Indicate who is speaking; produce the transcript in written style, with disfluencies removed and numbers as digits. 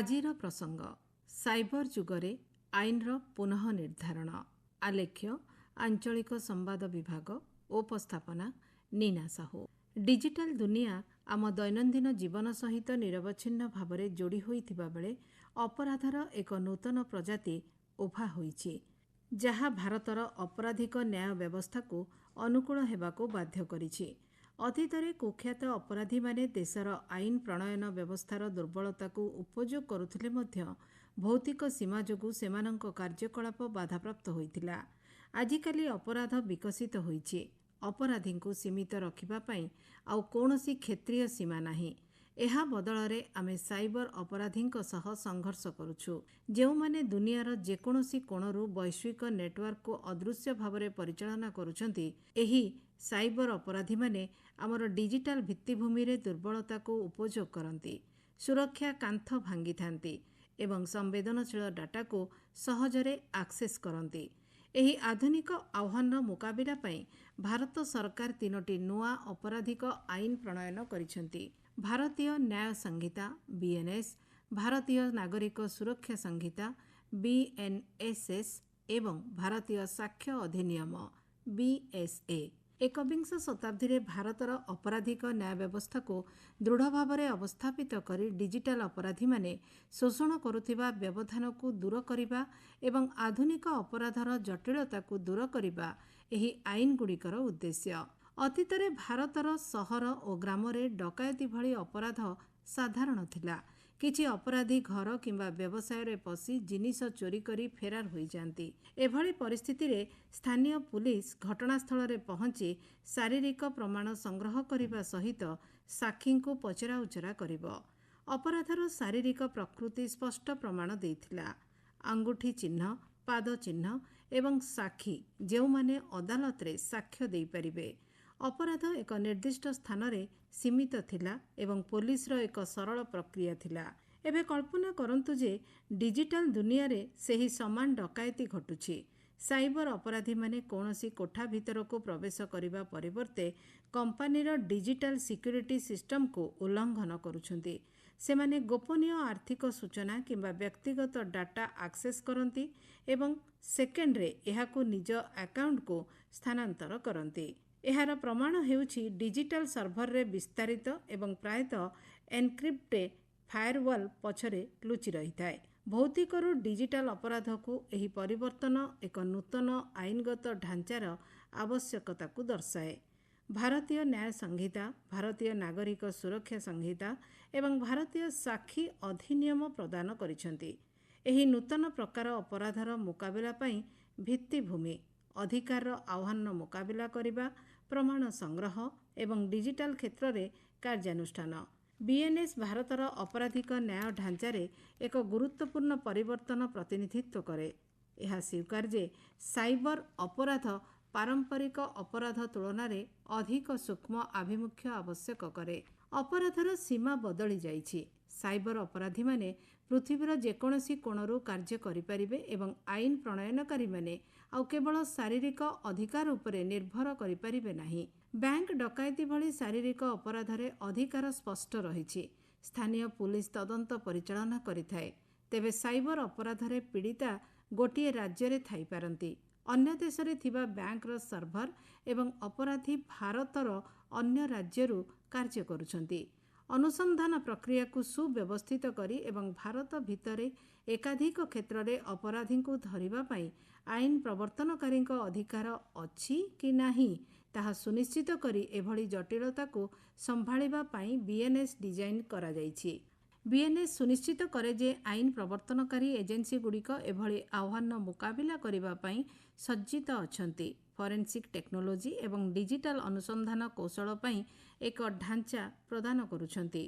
Speaker 1: ଆଜିର ପ୍ରସଙ୍ଗ ସାଇବର ଯୁଗରେ ଆଇନର ପୁନଃ ନିର୍ଦ୍ଧାରଣ। ଆଲେଖ୍ୟ ଆଞ୍ଚଳିକ ସମ୍ବାଦ ବିଭାଗ। ଉପସ୍ଥାପନା ନୀନା ସାହୁ। ଡିଜିଟାଲ ଦୁନିଆ ଆମ ଦୈନନ୍ଦିନ ଜୀବନ ସହିତ ନିରବଚ୍ଛିନ୍ନ ଭାବରେ ଯୋଡ଼ି ହୋଇଥିବା ବେଳେ ଅପରାଧର ଏକ ନୂତନ ପ୍ରଜାତି ଉଭା ହୋଇଛି, ଯାହା ଭାରତର ଅପରାଧିକ ନ୍ୟାୟ ବ୍ୟବସ୍ଥାକୁ ଅନୁକୂଳ ହେବାକୁ ବାଧ୍ୟ କରିଛି। ଅତୀତରେ କୁଖ୍ୟାତ ଅପରାଧୀମାନେ ଦେଶର ଆଇନ ପ୍ରଣୟନ ବ୍ୟବସ୍ଥାର ଦୁର୍ବଳତାକୁ ଉପଯୋଗ କରୁଥିଲେ ମଧ୍ୟ ଭୌତିକ ସୀମା ଯୋଗୁଁ ସେମାନଙ୍କ କାର୍ଯ୍ୟକଳାପ ବାଧାପ୍ରାପ୍ତ ହୋଇଥିଲା। ଆଜିକାଲି ଅପରାଧ ବିକଶିତ ହୋଇଛି। ଅପରାଧୀଙ୍କୁ ସୀମିତ ରଖିବା ପାଇଁ ଆଉ କୌଣସି କ୍ଷେତ୍ରୀୟ ସୀମା ନାହିଁ। ଏହା ବଦଳରେ ଆମେ ସାଇବର ଅପରାଧୀଙ୍କ ସହ ସଂଘର୍ଷ କରୁଛୁ, ଯେଉଁମାନେ ଦୁନିଆର ଯେକୌଣସି କୋଣରୁ ବୈଶ୍ୱିକ ନେଟୱାର୍କକୁ ଅଦୃଶ୍ୟ ଭାବରେ ପରିଚାଳନା କରୁଛନ୍ତି। ଏହି ସାଇବର ଅପରାଧୀମାନେ ଆମର ଡିଜିଟାଲ ଭିତ୍ତିଭୂମିରେ ଦୁର୍ବଳତାକୁ ଉପଯୋଗ କରନ୍ତି, ସୁରକ୍ଷା କାନ୍ଥ ଭାଙ୍ଗିଥାନ୍ତି ଏବଂ ସମ୍ବେଦନଶୀଳ ଡାଟାକୁ ସହଜରେ ଆକ୍ସେସ୍ କରନ୍ତି। ଏହି ଆଧୁନିକ ଆହ୍ୱାନର ମୁକାବିଲା ପାଇଁ ଭାରତ ସରକାର 3ଟି ନୂଆ ଅପରାଧିକ ଆଇନ ପ୍ରଣୟନ କରିଛନ୍ତି। ଭାରତୀୟ ନ୍ୟାୟ ସଂହିତା BNS, ଭାରତୀୟ ନାଗରିକ ସୁରକ୍ଷା ସଂହିତା BNSS ଏବଂ ଭାରତୀୟ ସାକ୍ଷ୍ୟ ଅଧିନିୟମ BSA। ଏକବିଂଶ ଶତାବ୍ଦୀରେ ଭାରତର ଅପରାଧିକ ନ୍ୟାୟ ବ୍ୟବସ୍ଥାକୁ ଦୃଢ଼ ଭାବରେ ଅବସ୍ଥାପିତ କରି ଡିଜିଟାଲ ଅପରାଧୀମାନେ ଶୋଷଣ କରୁଥିବା ବ୍ୟବଧାନକୁ ଦୂର କରିବା ଏବଂ ଆଧୁନିକ ଅପରାଧର ଜଟିଳତାକୁ ଦୂର କରିବା ଏହି ଆଇନଗୁଡ଼ିକର ଉଦ୍ଦେଶ୍ୟ। ଅତୀତରେ ଭାରତର ସହର ଓ ଗ୍ରାମରେ ଡକାୟତି ଭଳି ଅପରାଧ ସାଧାରଣ ଥିଲା। କିଛି ଅପରାଧୀ ଘର କିମ୍ବା ବ୍ୟବସାୟରେ ପଶି ଜିନିଷ ଚୋରି କରି ଫେରାର ହୋଇଯାନ୍ତି। ଏଭଳି ପରିସ୍ଥିତିରେ ସ୍ଥାନୀୟ ପୁଲିସ ଘଟଣାସ୍ଥଳରେ ପହଞ୍ଚି ଶାରୀରିକ ପ୍ରମାଣ ସଂଗ୍ରହ କରିବା ସହିତ ସାକ୍ଷୀଙ୍କୁ ପଚରାଉଚରା କରିବ। ଅପରାଧର ଶାରୀରିକ ପ୍ରକୃତି ସ୍ପଷ୍ଟ ପ୍ରମାଣ ଦେଇଥିଲା। ଆଙ୍ଗୁଠି ଚିହ୍ନ, ପାଦ ଚିହ୍ନ ଏବଂ ସାକ୍ଷୀ, ଯେଉଁମାନେ ଅଦାଲତରେ ସାକ୍ଷ୍ୟ ଦେଇପାରିବେ। ଅପରାଧ ଏକ ନିର୍ଦ୍ଦିଷ୍ଟ ସ୍ଥାନରେ ସୀମିତ ଥିଲା ଏବଂ ପୋଲିସର ଏକ ସରଳ ପ୍ରକ୍ରିୟା ଥିଲା। ଏବେ କଳ୍ପନା କରନ୍ତୁ ଯେ ଡିଜିଟାଲ ଦୁନିଆରେ ସେହି ସମାନ ଡକାୟତି ଘଟୁଛି। ସାଇବର ଅପରାଧୀମାନେ କୌଣସି କୋଠା ଭିତରକୁ ପ୍ରବେଶ କରିବା ପରିବର୍ତ୍ତେ କମ୍ପାନୀର ଡିଜିଟାଲ ସିକ୍ୟୁରିଟି ସିଷ୍ଟମକୁ ଉଲ୍ଲଂଘନ କରୁଛନ୍ତି। ସେମାନେ ଗୋପନୀୟ ଆର୍ଥିକ ସୂଚନା କିମ୍ବା ବ୍ୟକ୍ତିଗତ ଡାଟା ଆକ୍ସେସ୍ କରନ୍ତି ଏବଂ ସେକେଣ୍ଡରେ ଏହାକୁ ନିଜ ଆକାଉଣ୍ଟକୁ ସ୍ଥାନାନ୍ତର କରନ୍ତି। ଏହାର ପ୍ରମାଣ ହେଉଛି ଡିଜିଟାଲ ସର୍ଭରରେ ବିସ୍ତାରିତ ଏବଂ ପ୍ରାୟତଃ ଏନକ୍ରିପ୍ଟେ ଫାୟାରୱାଲ୍ ପଛରେ ଲୁଚି ରହିଥାଏ। ଭୌତିକରୁ ଡିଜିଟାଲ ଅପରାଧକୁ ଏହି ପରିବର୍ତ୍ତନ ଏକ ନୂତନ ଆଇନଗତ ଢାଞ୍ଚାର ଆବଶ୍ୟକତାକୁ ଦର୍ଶାଏ। ଭାରତୀୟ ନ୍ୟାୟ ସଂହିତା, ଭାରତୀୟ ନାଗରିକ ସୁରକ୍ଷା ସଂହିତା ଏବଂ ଭାରତୀୟ ସାକ୍ଷୀ ଅଧିନିୟମ ପ୍ରଦାନ କରିଛନ୍ତି। ଏହି ନୂତନ ପ୍ରକାର ଅପରାଧର ମୁକାବିଲା ପାଇଁ ଭିତ୍ତିଭୂମି, ଅଧିକାରର ଆହ୍ୱାନର ମୁକାବିଲା କରିବା, ପ୍ରମାଣ ସଂଗ୍ରହ ଏବଂ ଡିଜିଟାଲ କ୍ଷେତ୍ରରେ କାର୍ଯ୍ୟାନୁଷ୍ଠାନ। BNS ଭାରତର ଅପରାଧିକ ନ୍ୟାୟ ଢାଞ୍ଚାରେ ଏକ ଗୁରୁତ୍ୱପୂର୍ଣ୍ଣ ପରିବର୍ତ୍ତନ ପ୍ରତିନିଧିତ୍ୱ କରେ। ଏହା ସ୍ୱୀକାର ଯେ ସାଇବର ଅପରାଧ ପାରମ୍ପରିକ ଅପରାଧ ତୁଳନାରେ ଅଧିକ ସୂକ୍ଷ୍ମ ଆଭିମୁଖ୍ୟ ଆବଶ୍ୟକ କରେ। ଅପରାଧର ସୀମା ବଦଳି ଯାଇଛି। ସାଇବର ଅପରାଧୀମାନେ ପୃଥିବୀର ଯେକୌଣସି କୋଣରୁ କାର୍ଯ୍ୟ କରିପାରିବେ ଏବଂ ଆଇନ ପ୍ରଣୟନକାରୀମାନେ ଆଉ କେବଳ ଶାରୀରିକ ଅଧିକାର ଉପରେ ନିର୍ଭର କରିପାରିବେ ନାହିଁ। ବ୍ୟାଙ୍କ ଡକାୟତି ଭଳି ଶାରୀରିକ ଅପରାଧରେ ଅଧିକାର ସ୍ପଷ୍ଟ ରହିଛି। ସ୍ଥାନୀୟ ପୁଲିସ ତଦନ୍ତ ପରିଚାଳନା କରିଥାଏ। ତେବେ ସାଇବର ଅପରାଧରେ ପୀଡ଼ିତା ଗୋଟିଏ ରାଜ୍ୟରେ ଥାଇପାରନ୍ତି, ଅନ୍ୟ ଦେଶରେ ଥିବା ବ୍ୟାଙ୍କର ସର୍ଭର ଏବଂ ଅପରାଧୀ ଭାରତର ଅନ୍ୟ ରାଜ୍ୟରୁ କାର୍ଯ୍ୟ କରୁଛନ୍ତି। ଅନୁସନ୍ଧାନ ପ୍ରକ୍ରିୟାକୁ ସୁବ୍ୟବସ୍ଥିତ କରି ଏବଂ ଭାରତ ଭିତରେ ଏକାଧିକ କ୍ଷେତ୍ରରେ ଅପରାଧୀଙ୍କୁ ଧରିବା ପାଇଁ ଆଇନ ପ୍ରବର୍ତ୍ତନକାରୀଙ୍କ ଅଧିକାର ଅଛି କି ନାହିଁ ତାହା ସୁନିଶ୍ଚିତ କରି ଏଭଳି ଜଟିଳତାକୁ ସମ୍ଭାଳିବା ପାଇଁ BNS ଡିଜାଇନ କରାଯାଇଛି। BNS ସୁନିଶ୍ଚିତ କରେ ଯେ ଆଇନ ପ୍ରବର୍ତ୍ତନକାରୀ ଏଜେନ୍ସିଗୁଡ଼ିକ ଏଭଳି ଆହ୍ୱାନର ମୁକାବିଲା କରିବା ପାଇଁ ସଜ୍ଜିତ ଅଛନ୍ତି। ଫରେନ୍ସିକ୍ ଟେକ୍ନୋଲୋଜି ଏବଂ ଡିଜିଟାଲ ଅନୁସନ୍ଧାନ କୌଶଳ ପାଇଁ ଏକ ଢାଞ୍ଚା ପ୍ରଦାନ କରୁଛନ୍ତି।